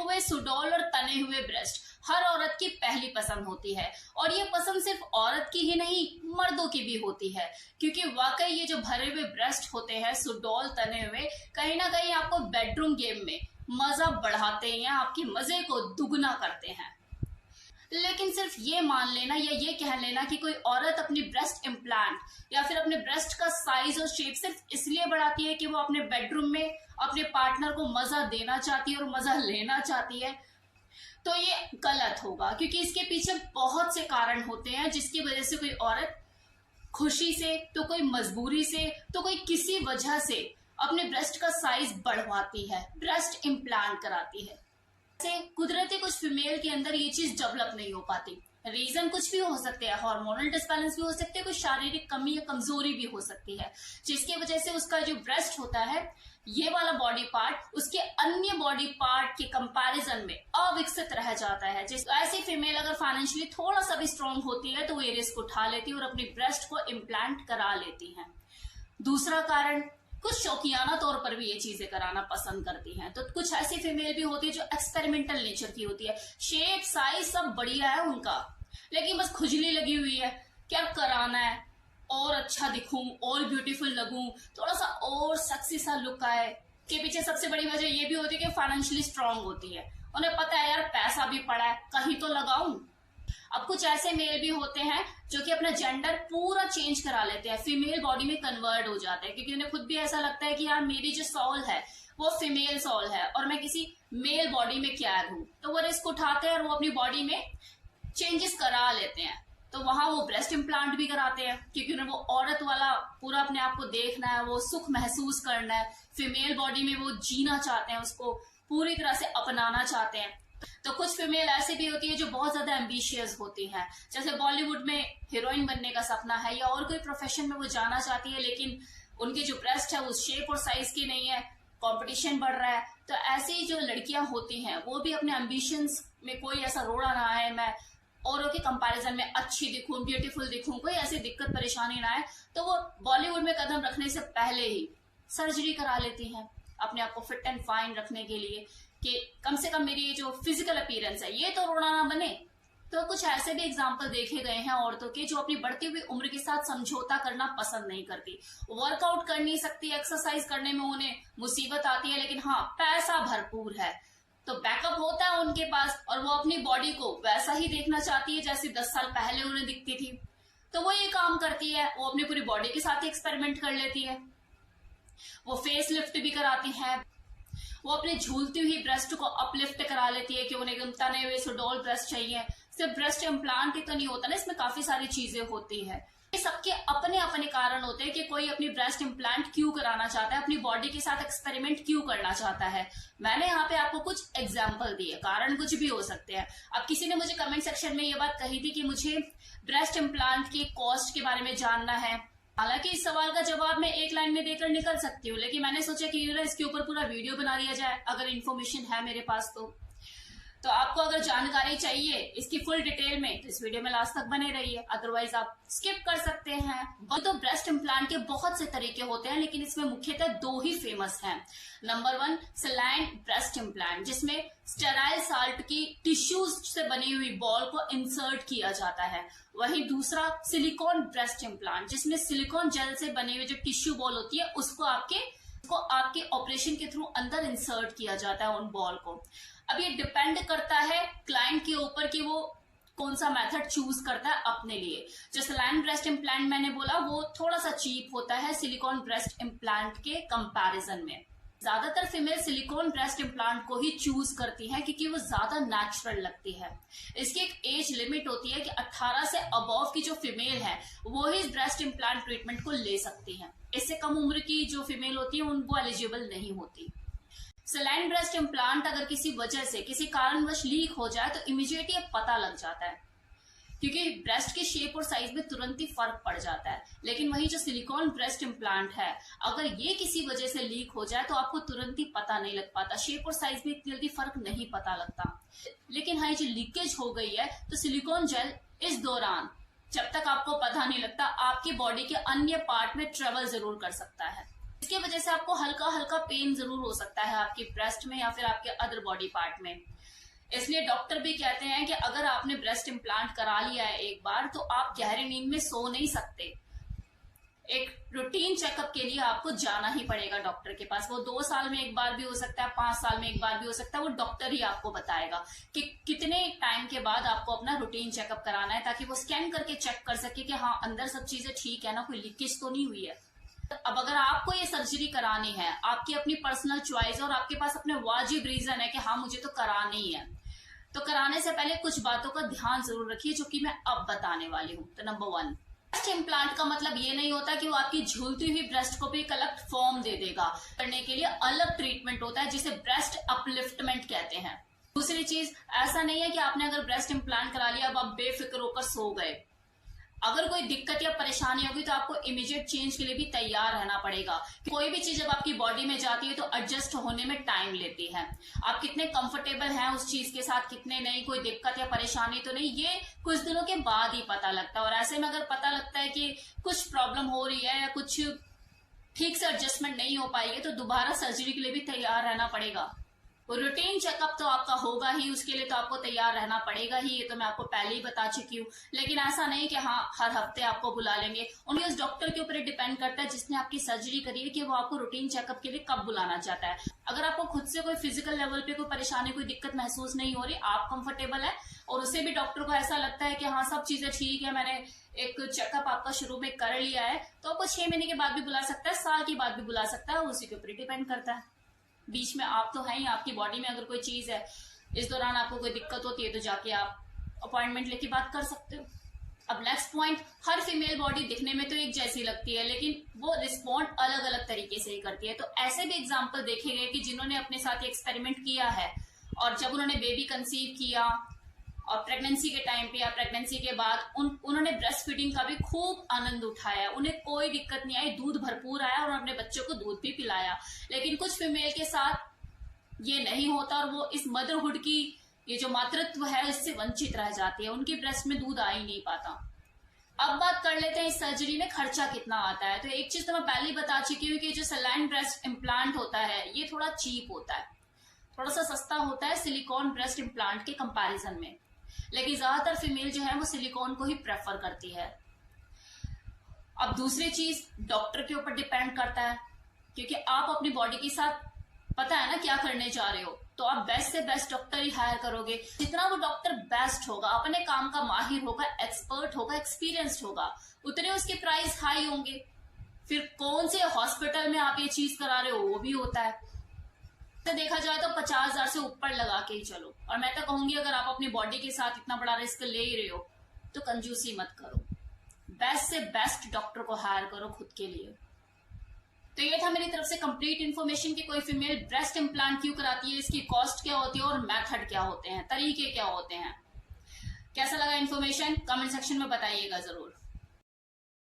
हुए सुडौल और तने हुए ब्रेस्ट हर औरत की पहली पसंद होती है, और ये पसंद सिर्फ औरत की ही नहीं मर्दों की भी होती है, क्योंकि वाकई ये जो भरे हुए ब्रेस्ट होते हैं सुडौल तने हुए, कहीं ना कहीं आपको बेडरूम गेम में मजा बढ़ाते हैं, आपके मजे को दुगना करते हैं। लेकिन सिर्फ ये मान लेना या ये कह लेना कि कोई औरत अपनी ब्रेस्ट इम्प्लांट या फिर अपने ब्रेस्ट का साइज और शेप सिर्फ इसलिए बढ़ाती है कि वो अपने बेडरूम में अपने पार्टनर को मजा देना चाहती है और मजा लेना चाहती है, तो ये गलत होगा, क्योंकि इसके पीछे बहुत से कारण होते हैं जिसकी वजह से कोई औरत खुशी से, तो कोई मजबूरी से, तो कोई किसी वजह से अपने ब्रेस्ट का साइज बढ़वाती है, ब्रेस्ट इम्प्लांट कराती है। से कुदरती कुछ फीमेल के अंदर ये चीज डेवलप नहीं हो पाती। रीजन कुछ भी हो सकते हैं, हार्मोनल डिसबैलेंस भी हो सकते हैं, कोई शारीरिक कमी या कमजोरी भी हो सकती है, जिसकी वजह से उसका जो ब्रेस्ट होता है, ये वाला बॉडी पार्ट उसके अन्य बॉडी पार्ट के कंपैरिजन में अविकसित रह जाता है। ऐसी फीमेल अगर फाइनेंशियली थोड़ा सा भी स्ट्रांग होती है तो वो ये रिस्क उठा लेती है और अपनी ब्रेस्ट को इम्प्लांट करा लेती है। दूसरा कारण, कुछ शौकियाना तौर पर भी ये चीजें कराना पसंद करती हैं। तो कुछ ऐसी फीमेल भी होती है जो एक्सपेरिमेंटल नेचर की होती है, शेप साइज सब बढ़िया है उनका, लेकिन बस खुजली लगी हुई है, क्या कराना है, और अच्छा दिखूं, और ब्यूटीफुल लगूं, थोड़ा सा और सेक्सी सा लुक आए। के पीछे सबसे बड़ी वजह ये भी होती है कि फाइनेंशियली स्ट्रांग होती है, उन्हें पता है यार पैसा भी पड़ा है, कहीं तो लगाऊं। अब कुछ ऐसे मेल भी होते हैं जो कि अपना जेंडर पूरा चेंज करा लेते हैं, फीमेल बॉडी में कन्वर्ट हो जाते हैं, क्योंकि उन्हें खुद भी ऐसा लगता है कि यार मेरी जो सोल है वो फीमेल सोल है और मैं किसी मेल बॉडी में क्या हूं, तो वो रिस्क उठाते हैं और वो अपनी बॉडी में चेंजेस करा लेते हैं। तो वहां वो ब्रेस्ट इम्प्लांट भी कराते हैं, क्योंकि उन्हें वो औरत वाला पूरा अपने आप को देखना है, वो सुख महसूस करना है, फीमेल बॉडी में वो जीना चाहते हैं, उसको पूरी तरह से अपनाना चाहते हैं। तो कुछ फीमेल ऐसी भी होती है जो बहुत ज्यादा एम्बिशियस होती हैं, जैसे बॉलीवुड में हीरोइन बनने का सपना है या और कोई प्रोफेशन में वो जाना चाहती है, लेकिन उनकी जो ब्रेस्ट है उस शेप और साइज की नहीं है, कंपटीशन बढ़ रहा है। तो ऐसी जो लड़कियां होती हैं वो भी अपने एम्बिशंस में कोई ऐसा रोड़ा ना आए, मैं औरों के कंपैरिजन में अच्छी दिखूं, ब्यूटीफुल दिखूं, कोई ऐसी दिक्कत परेशानी ना आए, तो वो बॉलीवुड में कदम रखने से पहले ही सर्जरी करा लेती हैं अपने आप को फिट एंड फाइन रखने के लिए, कि कम से कम मेरी ये जो फिजिकल अपीयरेंस है ये तो रोड़ा ना बने। तो कुछ ऐसे भी एग्जाम्पल देखे गए हैं औरतों के जो अपनी बढ़ती हुई उम्र के साथ समझौता करना पसंद नहीं करती, वर्कआउट कर नहीं सकती, एक्सरसाइज करने में उन्हें मुसीबत आती है, लेकिन हाँ पैसा भरपूर है तो बैकअप होता है उनके पास, और वो अपनी बॉडी को वैसा ही देखना चाहती है जैसे 10 साल पहले उन्हें दिखती थी। तो वो ये काम करती है, वो अपनी पूरी बॉडी के साथ ही एक्सपेरिमेंट कर लेती है, वो फेस लिफ्ट भी कराती है, वो अपने झूलती हुई ब्रेस्ट को अपलिफ्ट करा लेती है कि उन्हें एकदम तने हुए सुडौल ब्रेस्ट चाहिए। सिर्फ ब्रेस्ट इम्प्लांट ही तो नहीं होता ना, इसमें काफी सारी चीजें होती है। सबके अपने अपने कारण होते हैं कि कोई अपनी ब्रेस्ट इम्प्लांट क्यों कराना चाहता है, अपनी बॉडी के साथ एक्सपेरिमेंट क्यों करना चाहता है। मैंने यहाँ पे आपको कुछ एग्जाम्पल दिए, कारण कुछ भी हो सकते हैं। अब किसी ने मुझे कमेंट सेक्शन में ये बात कही थी कि मुझे ब्रेस्ट इम्प्लांट की कॉस्ट के बारे में जानना है। हालांकि इस सवाल का जवाब मैं एक लाइन में देकर निकल सकती हूँ, लेकिन मैंने सोचा कि इसके ऊपर पूरा वीडियो बना दिया जाए, अगर इन्फॉर्मेशन है मेरे पास तो आपको अगर जानकारी चाहिए इसकी फुल डिटेल में तो इस वीडियो में लास्ट तक बने रहिए, अदरवाइज आप स्किप कर सकते हैं। तो ब्रेस्ट इम्प्लांट के बहुत से तरीके होते हैं, लेकिन इसमें मुख्यतः 2 ही फेमस हैं। नंबर 1 सलाइन ब्रेस्ट इम्प्लांट, जिसमें स्टेराइल साल्ट की टिश्यूज से बनी हुई बॉल को इंसर्ट किया जाता है। वहीं दूसरा सिलिकॉन ब्रेस्ट इम्प्लांट, जिसमें सिलिकॉन जेल से बनी हुई जो टिश्यू बॉल होती है उसको आपके ऑपरेशन के थ्रू अंदर इंसर्ट किया जाता है उन बॉल को। अब ये डिपेंड करता है क्लाइंट के ऊपर कि वो कौन सा मेथड चूज करता है अपने लिए। जो सलाइन ब्रेस्ट इम्प्लांट मैंने बोला वो थोड़ा सा चीप होता है सिलिकॉन ब्रेस्ट इम्प्लांट के कंपैरिजन में। ज्यादातर फीमेल सिलिकॉन ब्रेस्ट इम्प्लांट को ही चूज करती है क्योंकि वो ज्यादा नेचुरल लगती है। इसकी एक एज लिमिट होती है कि 18 से अबव की जो फीमेल है वो ही इस ब्रेस्ट इम्प्लांट ट्रीटमेंट को ले सकती है। इससे कम उम्र की जो फीमेल होती है वो एलिजिबल नहीं होती। सलाइन ब्रेस्ट इम्प्लांट अगर किसी वजह से किसी कारणवश लीक हो जाए तो इमीडिएटली पता लग जाता है, क्योंकि ब्रेस्ट के शेप और साइज में तुरंत ही फर्क पड़ जाता है। लेकिन वही जो सिलिकॉन ब्रेस्ट इम्प्लांट है, अगर ये किसी वजह से लीक हो जाए तो आपको तुरंत ही पता नहीं लग पाता, शेप और साइज में इतनी जल्दी फर्क नहीं पता लगता। लेकिन हाँ, जो लीकेज हो गई है तो सिलिकॉन जेल इस दौरान जब तक आपको पता नहीं लगता आपकी बॉडी के अन्य पार्ट में ट्रेवल जरूर कर सकता है। इसकी वजह से आपको हल्का हल्का पेन जरूर हो सकता है आपकी ब्रेस्ट में या फिर आपके अदर बॉडी पार्ट में। इसलिए डॉक्टर भी कहते हैं कि अगर आपने ब्रेस्ट इम्प्लांट करा लिया है एक बार, तो आप गहरी नींद में सो नहीं सकते। एक रूटीन चेकअप के लिए आपको जाना ही पड़ेगा डॉक्टर के पास। वो 2 साल में एक बार भी हो सकता है, 5 साल में एक बार भी हो सकता है, वो डॉक्टर ही आपको बताएगा कि कितने टाइम के बाद आपको अपना रूटीन चेकअप कराना है, ताकि वो स्कैन करके चेक कर सके कि हाँ अंदर सब चीजें ठीक है ना, कोई लीकेज तो नहीं हुई है। अब अगर आपको ये सर्जरी करानी है, आपकी अपनी पर्सनल चॉइस और आपके पास अपने वाजिब रीजन है कि हाँ मुझे तो करानी है, तो कराने से पहले कुछ बातों का ध्यान जरूर रखिए जो कि मैं अब बताने वाली हूँ। तो नंबर 1, ब्रेस्ट इम्प्लांट का मतलब ये नहीं होता कि वो आपकी झूलती हुई ब्रेस्ट को भी एक अलग फॉर्म दे देगा। करने के लिए अलग ट्रीटमेंट होता है जिसे ब्रेस्ट अपलिफ्टमेंट कहते हैं। दूसरी चीज, ऐसा नहीं है कि आपने अगर ब्रेस्ट इम्प्लांट करा लिया अब आप बेफिक्र होकर सो गए। अगर कोई दिक्कत या परेशानी होगी तो आपको इमीडिएट चेंज के लिए भी तैयार रहना पड़ेगा। कोई भी चीज जब आपकी बॉडी में जाती है तो एडजस्ट होने में टाइम लेती है। आप कितने कंफर्टेबल हैं उस चीज के साथ, कितने नहीं, कोई दिक्कत या परेशानी तो नहीं, ये कुछ दिनों के बाद ही पता लगता है। और ऐसे में अगर पता लगता है कि कुछ प्रॉब्लम हो रही है या कुछ ठीक से एडजस्टमेंट नहीं हो पाएगी, तो दोबारा सर्जरी के लिए भी तैयार रहना पड़ेगा। रूटीन चेकअप तो आपका होगा ही, उसके लिए तो आपको तैयार रहना पड़ेगा ही, ये तो मैं आपको पहले ही बता चुकी हूँ। लेकिन ऐसा नहीं कि हाँ हर हफ्ते आपको बुला लेंगे। उन्हें उस डॉक्टर के ऊपर डिपेंड करता है जिसने आपकी सर्जरी करी है कि वो आपको रूटीन चेकअप के लिए कब बुलाना चाहता है। अगर आपको खुद से कोई फिजिकल लेवल पे कोई परेशानी, कोई दिक्कत महसूस नहीं हो रही, आप कंफर्टेबल है और उसे भी डॉक्टर को ऐसा लगता है कि हाँ सब चीजें ठीक है, मैंने एक चेकअप आपका शुरू में कर लिया है, तो आपको 6 महीने के बाद भी बुला सकता है, साल के बाद भी बुला सकता है, उसी के ऊपर डिपेंड करता है। बीच में आप तो है ही, आपकी बॉडी में अगर कोई चीज है, इस दौरान आपको कोई दिक्कत होती है तो जाके आप अपॉइंटमेंट लेके बात कर सकते हो। अब नेक्स्ट पॉइंट, हर फीमेल बॉडी दिखने में तो एक जैसी लगती है लेकिन वो रिस्पॉन्ड अलग अलग तरीके से ही करती है। तो ऐसे भी एग्जाम्पल देखे गए कि जिन्होंने अपने साथ एक्सपेरिमेंट किया है और जब उन्होंने बेबी कंसीव किया और प्रेगनेंसी के टाइम पे या प्रेगनेंसी के बाद उन्होंने ब्रेस्ट फीडिंग का भी खूब आनंद उठाया, उन्हें कोई दिक्कत नहीं आई, दूध भरपूर आया और अपने बच्चों को दूध भी पिलाया। लेकिन कुछ फीमेल के साथ ये नहीं होता और वो इस मदरहुड की ये जो मातृत्व है इससे वंचित रह जाती है, उनकी ब्रेस्ट में दूध आ ही नहीं पाता। अब बात कर लेते हैं इस सर्जरी में खर्चा कितना आता है। तो एक चीज तो मैं पहले ही बता चुकी हूँ कि जो सलाइन ब्रेस्ट इम्प्लांट होता है ये थोड़ा चीप होता है, थोड़ा सा सस्ता होता है सिलिकॉन ब्रेस्ट इम्प्लांट के कंपैरिजन में। लेकिन ज्यादातर फीमेल जो है वो सिलिकॉन को ही प्रेफर करती है। अब दूसरी चीज डॉक्टर के ऊपर डिपेंड करता है, क्योंकि आप अपनी बॉडी के साथ पता है ना क्या करने जा रहे हो, तो आप बेस्ट से बेस्ट डॉक्टर ही हायर करोगे। जितना वो डॉक्टर बेस्ट होगा, अपने काम का माहिर होगा, एक्सपर्ट होगा, एक्सपीरियंस्ड होगा, उतने उसके प्राइस हाई होंगे। फिर कौन से हॉस्पिटल में आप ये चीज करा रहे हो वो भी होता है। तो देखा जाए तो 50,000 से ऊपर लगा के ही चलो। और मैं तो कहूंगी अगर आप अपनी बॉडी के साथ इतना बड़ा रिस्क ले ही रहे हो तो कंजूसी मत करो, बेस्ट से बेस्ट डॉक्टर को हायर करो खुद के लिए। तो ये था मेरी तरफ से कंप्लीट इन्फॉर्मेशन कि कोई फीमेल ब्रेस्ट इम्प्लांट क्यों कराती है, इसकी कॉस्ट क्या होती है और मेथड क्या होते हैं, तरीके क्या होते हैं। कैसा लगा इन्फॉर्मेशन कमेंट सेक्शन में बताइएगा जरूर।